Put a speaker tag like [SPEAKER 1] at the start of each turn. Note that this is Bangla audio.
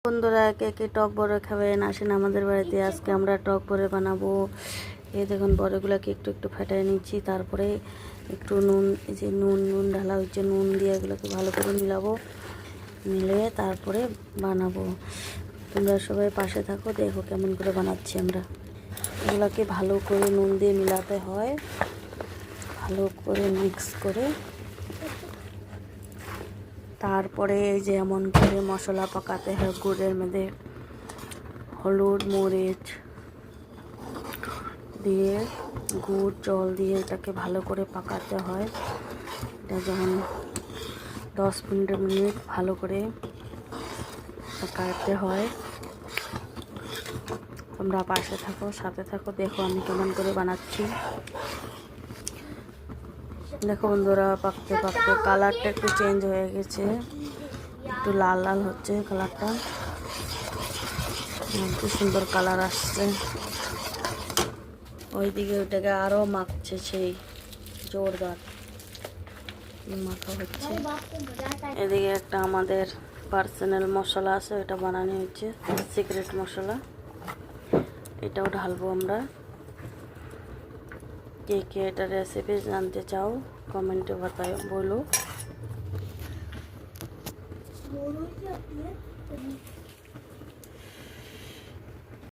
[SPEAKER 1] বন্ধুরা, কে কে টক বড়া খাবেন আসেন আমাদের বাড়িতে। আজকে আমরা টক বড়া বানাবো। এই দেখুন বড়াগুলোকে একটু একটু ফেটাই নিচ্ছি, তারপরে একটু নুন, এই যে নুন ঢালা হচ্ছে, নুন দিয়ে এগুলোকে ভালো করে মিলাবো, মিলিয়ে তারপরে বানাবো। তোমরা সবাই পাশে থাকো, দেখো কেমন করে বানাচ্ছি আমরা। এগুলোকে ভালো করে নুন দিয়ে মিলাতে হয়, ভালো করে মিক্স করে তারপরে এই যে এমন করে মশলা পাকাতে হয়। গুড়ের মধ্যে হলুদ মরিচ দিয়ে গুড় জল দিয়ে এটাকে ভালো করে পাকাতে হয়। এটা যখন 10-15 মিনিট ভালো করে পাকাতে হয়। তোমরা পাশে থাকো, সাথে থাকো, দেখো আমি কেমন করে বানাচ্ছি। দেখো বন্ধুরা, পাকতে পাকতে কালারটা একটু চেঞ্জ হয়ে গেছে, একটু লাল লাল হচ্ছে কালারটা, কি সুন্দর কালার আসছে। ওইদিকে ওইটাকে আরও মাখছে, সেই জোরদার মাখা হচ্ছে। এদিকে একটা আমাদের পার্সোনাল মশলা আছে, ওটা বানানো হচ্ছে, সিক্রেট মশলা। এটাও ঢালবো আমরা। কে কে এটা রেসিপি জানতে চাও কমেন্টে বলো।